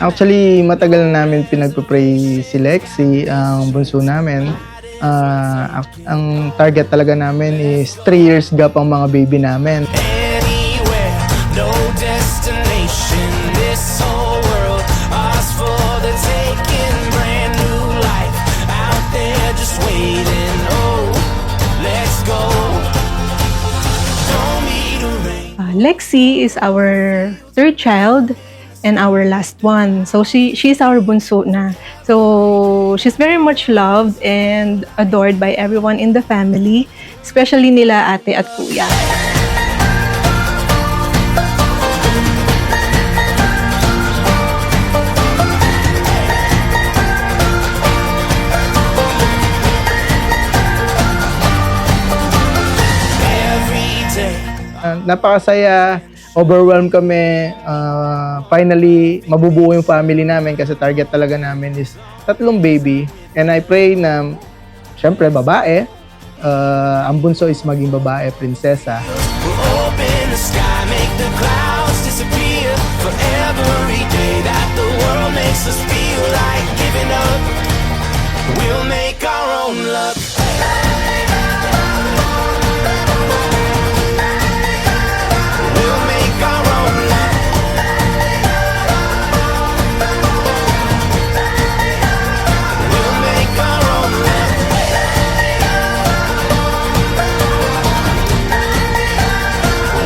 Actually, matagal na namin pinagpe-pray si Lexie, ang bunso namin. Ang target talaga namin is 3 years gap ang mga baby namin. Anywhere, no destination. This whole world, ours for the taking. Brand new life out there, just waiting. Oh, let's go. Don't need a rain. Lexie is our third child and our last one. So she's our bunso na. So she's very much loved and adored by everyone in the family, especially nila ate at kuya. Every day. Napakasaya, overwhelmed kami. Finally, mabubuo yung family namin kasi target talaga namin is 3 baby. And I pray na, syempre, babae. Ang bunso is maging babae, prinsesa. We'll open the sky, make the clouds disappear. For every day that the world makes us feel like giving up, we'll make our own luck. We'll make our own luck. We'll make our own luck.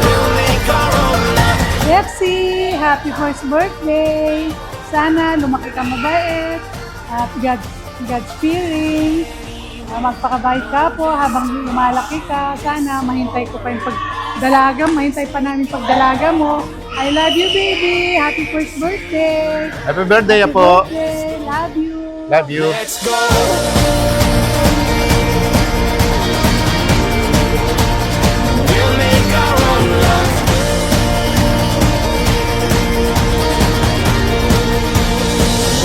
We'll make our own luck. Lexie, happy first birthday! Sana lumaki ka mabait at God's fearing. Magpakabait ka po habang lumalaki ka. Sana mahintay ko pa yung pagdalaga, mahintay pa namin pagdalaga mo. I love you, baby! Happy first birthday! Happy birthday Happy po. birthday! Love you! Love you. Let's go. We'll make our own luck.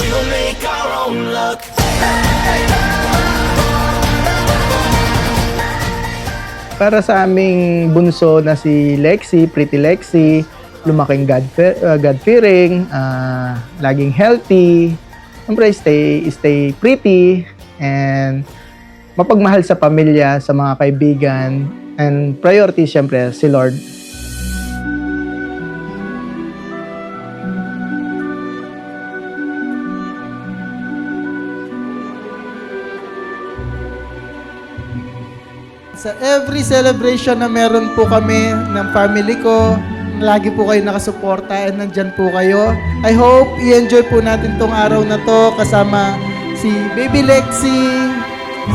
We'll make our own luck. Para sa aming bunso na si Lexie, Pretty Lexie, lumaking God-fearing, laging healthy, siyempre stay pretty, and mapagmahal sa pamilya, sa mga kaibigan, and priority siyempre si Lord. Sa every celebration na meron po kami ng family ko, lagi po kayo nakasuporta and nandyan po kayo. I hope i-enjoy po natin tong araw na to kasama si Baby Lexie.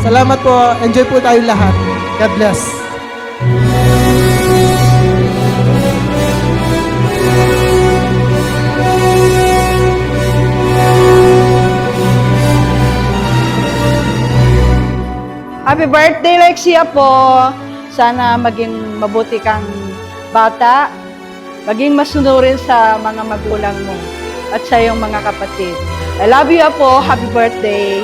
Salamat po. Enjoy po tayo lahat. God bless. Happy birthday, Lexia po! Sana maging mabuti kang bata, maging masunurin sa mga magulang mo at sa iyong mga kapatid. I love you, Apo. Happy birthday!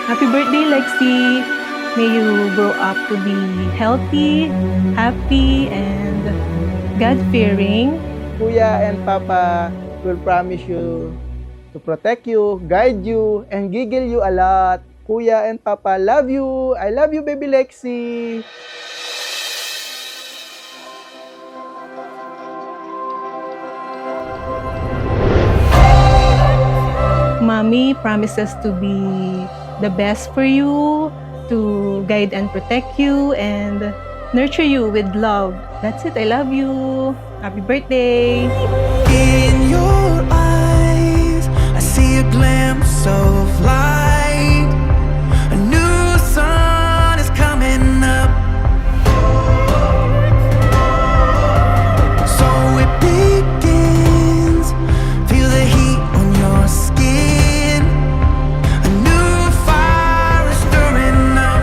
Happy birthday, Lexie! May you grow up to be healthy, happy, and God-fearing. Kuya and Papa will promise you to protect you, guide you, and giggle you a lot. Kuya and Papa love you. I love you, Baby Lexie. Mommy promises to be the best for you, to guide and protect you, and nurture you with love. That's it. I love you. Happy birthday! In your eyes, I see a glimpse of light. A new sun is coming up. So it begins. Feel the heat on your skin. A new fire is stirring up.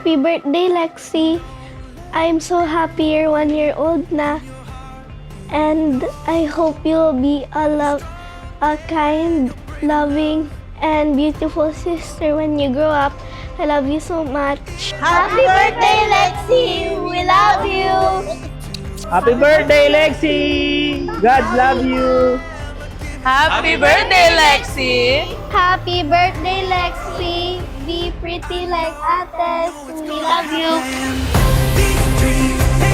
Happy birthday, Lexi. I'm so happy you're 1 year old na. And I hope you'll be a kind, loving, and beautiful sister when you grow up. I love you so much. Happy birthday, Lexi! We love you! Happy birthday, Lexi! God love you! Happy birthday, Lexi! Happy birthday, Lexi! Be pretty like Ates. We love you. Be free.